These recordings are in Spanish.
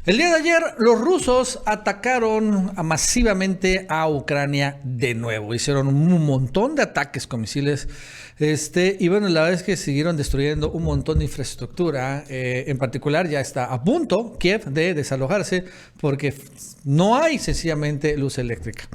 El día de ayer los rusos atacaron masivamente a Ucrania de nuevo. Hicieron un montón de ataques con misiles. Y bueno, la verdad es que siguieron destruyendo un montón de infraestructura. En particular ya está a punto Kiev de desalojarse porque no hay sencillamente luz eléctrica.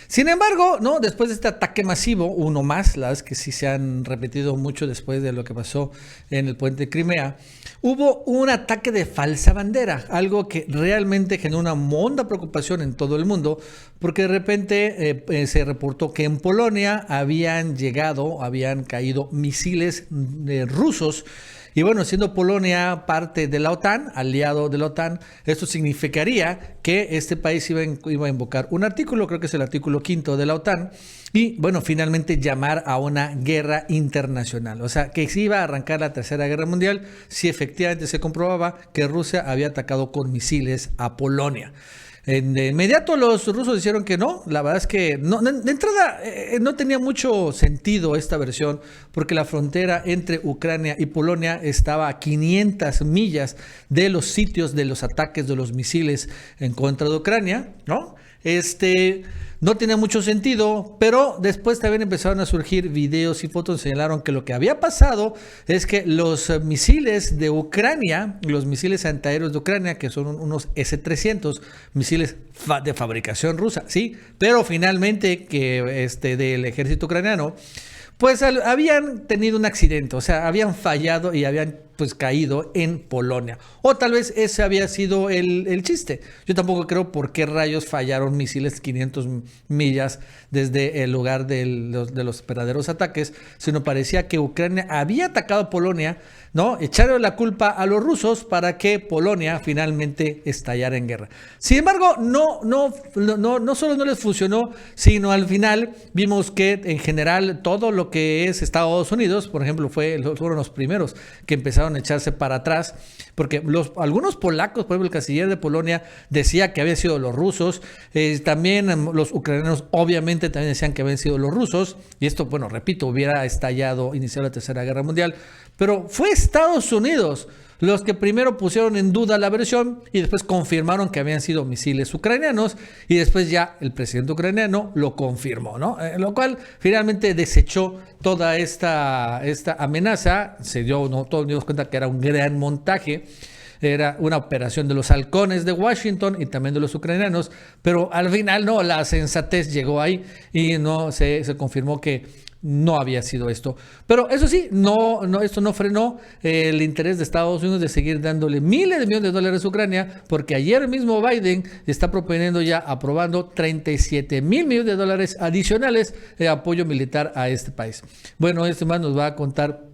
Sin embargo, ¿no? Después de este ataque masivo, uno más, las que sí se han repetido mucho después de lo que pasó en el puente de Crimea, hubo un ataque de falsa bandera, algo que realmente generó una honda preocupación en todo el mundo, porque de repente se reportó que en Polonia habían caído misiles rusos. Y bueno, siendo Polonia parte de la OTAN, aliado de la OTAN, esto significaría que este país iba a invocar un artículo, creo que es el artículo 5 de la OTAN, y bueno, finalmente llamar a una guerra internacional. O sea, que se iba a arrancar la Tercera Guerra Mundial si efectivamente se comprobaba que Rusia había atacado con misiles a Polonia. De inmediato los rusos dijeron que no, la verdad es que no, de entrada no tenía mucho sentido esta versión porque la frontera entre Ucrania y Polonia estaba a 500 millas de los sitios de los ataques de los misiles en contra de Ucrania, ¿no? No tenía mucho sentido, pero después también empezaron a surgir videos y fotos que señalaron que lo que había pasado es que los misiles de Ucrania, los misiles antiaéreos de Ucrania, que son unos S-300, misiles de fabricación rusa, sí, pero finalmente que del ejército ucraniano, pues habían tenido un accidente, o sea, habían fallado y habían pues caído en Polonia. O tal vez ese había sido el chiste. Yo tampoco creo por qué rayos fallaron misiles 500 millas desde el lugar de los verdaderos ataques, sino parecía que Ucrania había atacado a Polonia, ¿no? Echaron la culpa a los rusos para que Polonia finalmente estallara en guerra. Sin embargo, no solo no les funcionó, sino al final vimos que en general todo lo que es Estados Unidos, por ejemplo, fueron los primeros que empezaron a echarse para atrás, porque algunos polacos, por ejemplo, el canciller de Polonia decía que habían sido los rusos, también los ucranianos obviamente también decían que habían sido los rusos, y esto, bueno, repito, hubiera iniciado la Tercera Guerra Mundial, pero fue Estados Unidos los que primero pusieron en duda la versión y después confirmaron que habían sido misiles ucranianos y después ya el presidente ucraniano lo confirmó, ¿no? Lo cual finalmente desechó toda esta amenaza, todos nos dimos cuenta que era un gran montaje. Era una operación de los halcones de Washington y también de los ucranianos, pero al final no, la sensatez llegó ahí y no se confirmó que no había sido esto. Pero eso sí, esto no frenó el interés de Estados Unidos de seguir dándole miles de millones de dólares a Ucrania, porque ayer mismo Biden está proponiendo aprobando 37 mil millones de dólares adicionales de apoyo militar a este país. Bueno, más nos va a contar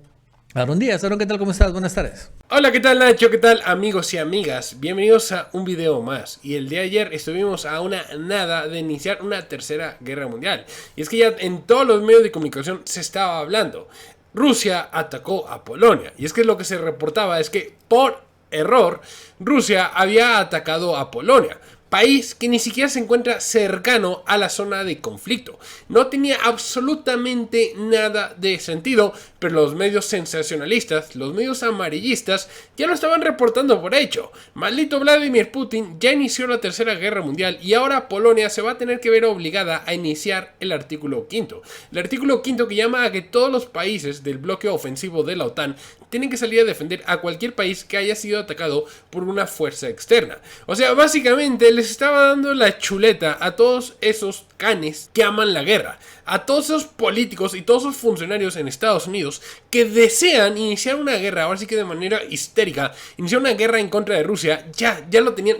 Aaron Díaz. Aaron, ¿qué tal? ¿Cómo estás? Buenas tardes. Hola, ¿qué tal, Nacho? ¿Qué tal, amigos y amigas? Bienvenidos a un video más. Y el día de ayer estuvimos a una nada de iniciar una tercera guerra mundial. Y es que ya en todos los medios de comunicación se estaba hablando. Rusia atacó a Polonia. Y es que lo que se reportaba es que por error Rusia había atacado a Polonia, país que ni siquiera se encuentra cercano a la zona de conflicto. No tenía absolutamente nada de sentido, pero los medios sensacionalistas, los medios amarillistas, ya lo estaban reportando por hecho. Maldito Vladimir Putin ya inició la Tercera Guerra Mundial y ahora Polonia se va a tener que ver obligada a iniciar el artículo 5. El artículo 5 que llama a que todos los países del bloque ofensivo de la OTAN tienen que salir a defender a cualquier país que haya sido atacado por una fuerza externa. O sea, básicamente les estaba dando la chuleta a todos esos canes que aman la guerra, a todos esos políticos y todos esos funcionarios en Estados Unidos que desean iniciar una guerra, ahora sí que de manera histérica, iniciar una guerra en contra de Rusia. Ya lo tenían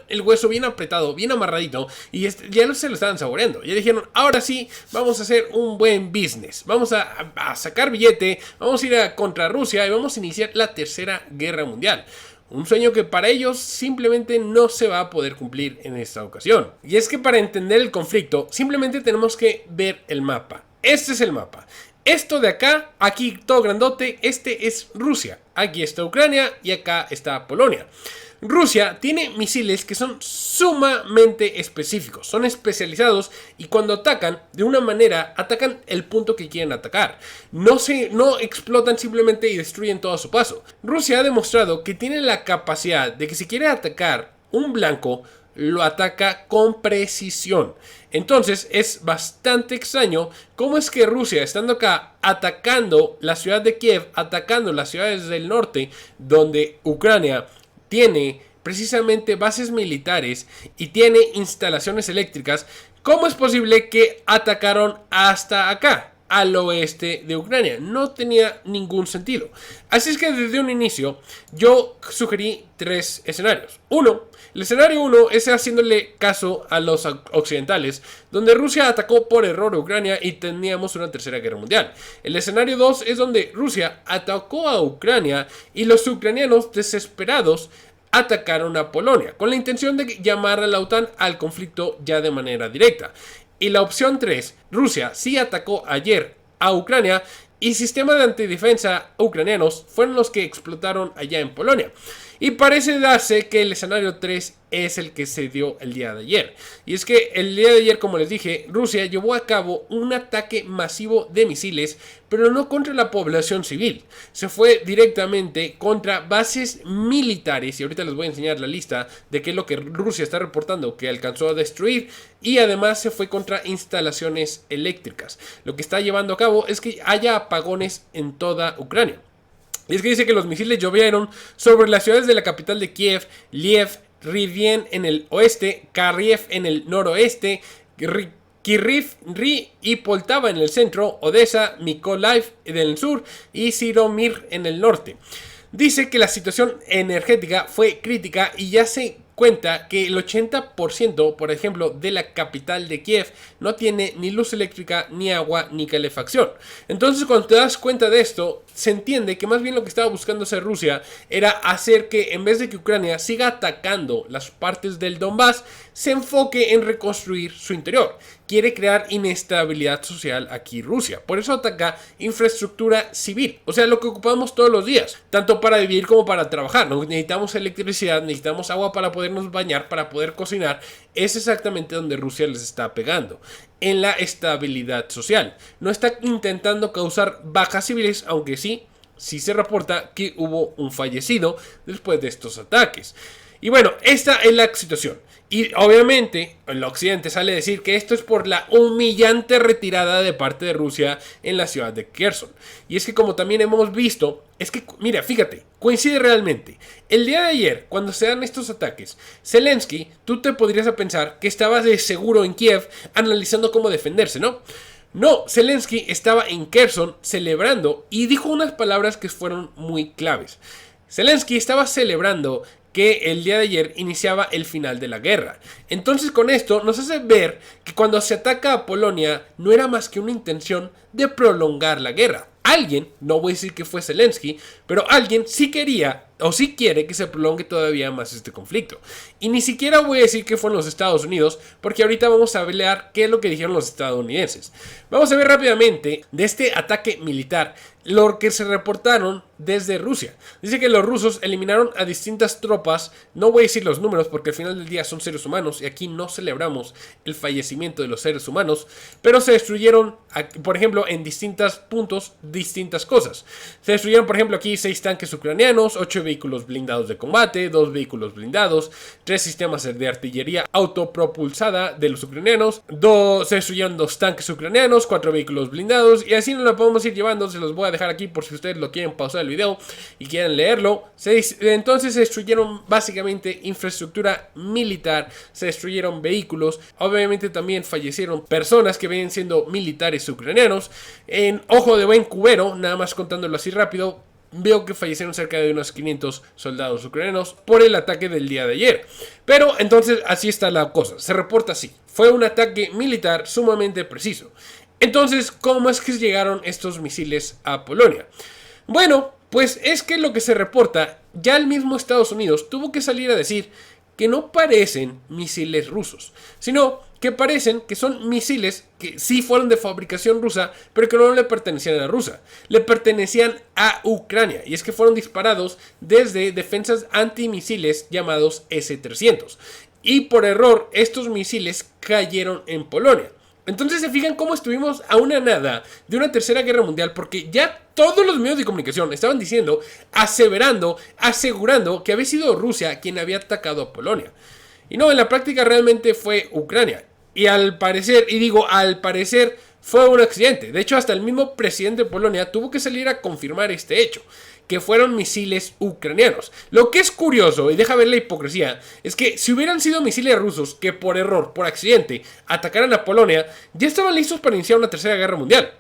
el hueso bien apretado, bien amarradito, y ya se lo estaban saboreando. Ya dijeron, ahora sí, vamos a hacer un buen business, vamos a sacar billete, vamos a ir contra Rusia y vamos a iniciar la Tercera Guerra Mundial. Un sueño que para ellos simplemente no se va a poder cumplir en esta ocasión. Y es que para entender el conflicto simplemente tenemos que ver el mapa. Este es el mapa. Esto de acá, aquí todo grandote, este es Rusia. Aquí está Ucrania y acá está Polonia. Rusia tiene misiles que son sumamente específicos, son especializados y cuando atacan, de una manera, atacan el punto que quieren atacar. No explotan simplemente y destruyen todo a su paso. Rusia ha demostrado que tiene la capacidad de que si quiere atacar un blanco lo ataca con precisión. Entonces es bastante extraño cómo es que Rusia, estando acá atacando la ciudad de Kiev, atacando las ciudades del norte, donde Ucrania tiene precisamente bases militares y tiene instalaciones eléctricas, ¿cómo es posible que atacaron hasta acá, al oeste de Ucrania? No tenía ningún sentido. Así es que desde un inicio yo sugerí 3 escenarios. El escenario 1 es haciéndole caso a los occidentales, donde Rusia atacó por error a Ucrania y teníamos una tercera guerra mundial. El escenario 2 es donde Rusia atacó a Ucrania y los ucranianos desesperados atacaron a Polonia, con la intención de llamar a la OTAN al conflicto ya de manera directa. Y la opción 3, Rusia sí atacó ayer a Ucrania y sistemas de antidefensa ucranianos fueron los que explotaron allá en Polonia. Y parece darse que el escenario 3 es el que se dio el día de ayer. Y es que el día de ayer, como les dije, Rusia llevó a cabo un ataque masivo de misiles, pero no contra la población civil. Se fue directamente contra bases militares. Y ahorita les voy a enseñar la lista de qué es lo que Rusia está reportando que alcanzó a destruir. Y además se fue contra instalaciones eléctricas. Lo que está llevando a cabo es que haya apagones en toda Ucrania. Y es que dice que los misiles llovieron sobre las ciudades de la capital de Kiev, Lviv, Rivne en el oeste, Kharkiv en el noroeste, Kyiv y Poltava en el centro, Odessa, Mykolaiv en el sur y Zhytomyr en el norte. Dice que la situación energética fue crítica y ya se cuenta que el 80%, por ejemplo, de la capital de Kiev no tiene ni luz eléctrica, ni agua, ni calefacción. Entonces, cuando te das cuenta de esto, se entiende que más bien lo que estaba buscando hacer Rusia era hacer que, en vez de que Ucrania siga atacando las partes del Donbass, se enfoque en reconstruir su interior. Quiere crear inestabilidad social aquí Rusia. Por eso ataca infraestructura civil. O sea, lo que ocupamos todos los días. Tanto para vivir como para trabajar. Necesitamos electricidad, necesitamos agua para podernos bañar, para poder cocinar. Es exactamente donde Rusia les está pegando. En la estabilidad social. No está intentando causar bajas civiles, aunque sí se reporta que hubo un fallecido después de estos ataques. Y bueno, esta es la situación. Y obviamente el occidente sale a decir que esto es por la humillante retirada de parte de Rusia en la ciudad de Kherson. Y es que, como también hemos visto, es que, mira, fíjate, coincide realmente. El día de ayer, cuando se dan estos ataques, Zelensky, tú te podrías pensar que estaba de seguro en Kiev analizando cómo defenderse, ¿no? No, Zelensky estaba en Kherson celebrando y dijo unas palabras que fueron muy claves. Zelensky estaba celebrando que el día de ayer iniciaba el final de la guerra. Entonces, con esto nos hace ver que cuando se ataca a Polonia no era más que una intención de prolongar la guerra. Alguien, no voy a decir que fue Zelensky, pero alguien sí quería o sí quiere que se prolongue todavía más este conflicto. Y ni siquiera voy a decir que fueron los Estados Unidos, porque ahorita vamos a hablar qué es lo que dijeron los estadounidenses. Vamos a ver rápidamente de este ataque militar lo que se reportaron desde Rusia. Dice que los rusos eliminaron a distintas tropas. No voy a decir los números porque al final del día son seres humanos y aquí no celebramos el fallecimiento de los seres humanos, pero se destruyeron, por ejemplo, en distintos puntos, distintas cosas. Se destruyeron, por ejemplo, aquí 6 tanques ucranianos, 8 vehículos blindados de combate, 2 vehículos blindados, 3 sistemas de artillería autopropulsada de los ucranianos, se destruyeron 2 tanques ucranianos, 4 vehículos blindados, y así nos lo podemos ir llevando. Se los voy a dejar aquí por si ustedes lo quieren pausar el video y quieren leerlo. Entonces se destruyeron básicamente infraestructura militar, se destruyeron vehículos, obviamente también fallecieron personas que vienen siendo militares ucranianos. En ojo de buen cubero, nada más contándolo así rápido, veo que fallecieron cerca de unos 500 soldados ucranianos por el ataque del día de ayer. Pero entonces así está la cosa, se reporta así. Fue un ataque militar sumamente preciso. Entonces, ¿cómo es que llegaron estos misiles a Polonia? Bueno, pues es que lo que se reporta, ya el mismo Estados Unidos tuvo que salir a decir que no parecen misiles rusos, sino que parecen que son misiles que sí fueron de fabricación rusa, pero que no le pertenecían a Rusia, le pertenecían a Ucrania, y es que fueron disparados desde defensas antimisiles llamados S-300, y por error estos misiles cayeron en Polonia. Entonces se fijan cómo estuvimos a una nada de una tercera guerra mundial, porque ya todos los medios de comunicación estaban diciendo, aseverando, asegurando que había sido Rusia quien había atacado a Polonia. Y no, en la práctica realmente fue Ucrania. Y al parecer, fue un accidente. De hecho, hasta el mismo presidente de Polonia tuvo que salir a confirmar este hecho, que fueron misiles ucranianos. Lo que es curioso, y deja ver la hipocresía, es que si hubieran sido misiles rusos que por error, por accidente, atacaran a Polonia, ya estaban listos para iniciar una tercera guerra mundial.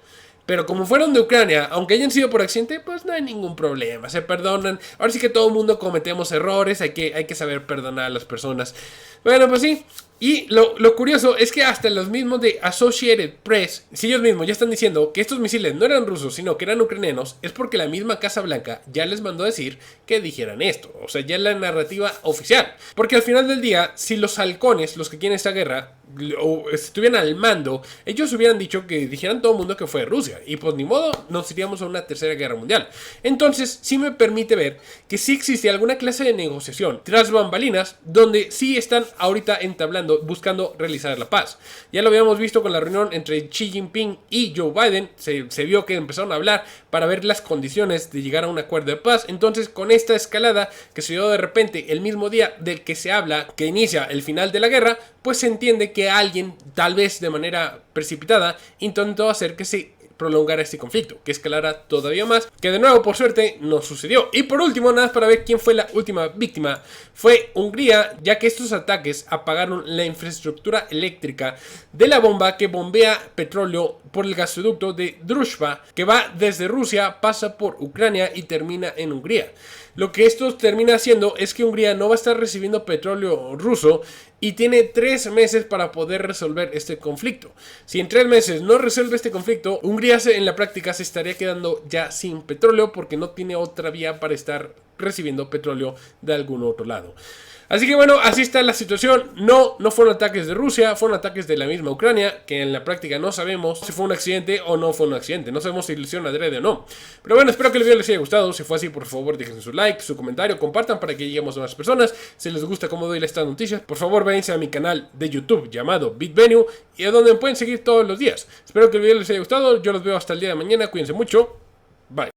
Pero como fueron de Ucrania, aunque hayan sido por accidente, pues no hay ningún problema, se perdonan. Ahora sí que todo el mundo cometemos errores, hay que saber perdonar a las personas. Bueno, pues sí. Y lo curioso es que hasta los mismos de Associated Press, si ellos mismos ya están diciendo que estos misiles no eran rusos, sino que eran ucranianos, es porque la misma Casa Blanca ya les mandó a decir que dijeran esto. O sea, ya es la narrativa oficial. Porque al final del día, si los halcones, los que quieren esta guerra, o estuvieran al mando, ellos hubieran dicho que dijeran todo el mundo que fue Rusia. Y pues ni modo, nos iríamos a una tercera guerra mundial. Entonces, sí me permite ver que sí existe alguna clase de negociación tras bambalinas, donde sí están ahorita entablando, buscando realizar la paz. Ya lo habíamos visto con la reunión entre Xi Jinping y Joe Biden. Se vio que empezaron a hablar para ver las condiciones de llegar a un acuerdo de paz. Entonces, con esta escalada que se dio de repente el mismo día del que se habla, que inicia el final de la guerra, pues se entiende que alguien, tal vez de manera precipitada, intentó hacer que se prolongara este conflicto, que escalara todavía más, que de nuevo por suerte no sucedió. Y por último, nada más para ver quién fue la última víctima, fue Hungría, ya que estos ataques apagaron la infraestructura eléctrica de la bomba que bombea petróleo por el gasoducto de Druzhba, que va desde Rusia, pasa por Ucrania y termina en Hungría. Lo que esto termina haciendo es que Hungría no va a estar recibiendo petróleo ruso y tiene 3 meses para poder resolver este conflicto. Si en 3 meses no resuelve este conflicto, Hungría en la práctica se estaría quedando ya sin petróleo porque no tiene otra vía para estar recibiendo petróleo de algún otro lado. Así que bueno, así está la situación. No fueron ataques de Rusia, fueron ataques de la misma Ucrania, que en la práctica no sabemos si fue un accidente o no fue un accidente. No sabemos si lo hicieron adrede o no. Pero bueno, espero que el video les haya gustado. Si fue así, por favor, dejen su like, su comentario, compartan para que lleguemos a más personas. Si les gusta cómo doy estas noticias, por favor, váyanse a mi canal de YouTube llamado BitVenue, y a donde me pueden seguir todos los días. Espero que el video les haya gustado. Yo los veo hasta el día de mañana. Cuídense mucho. Bye.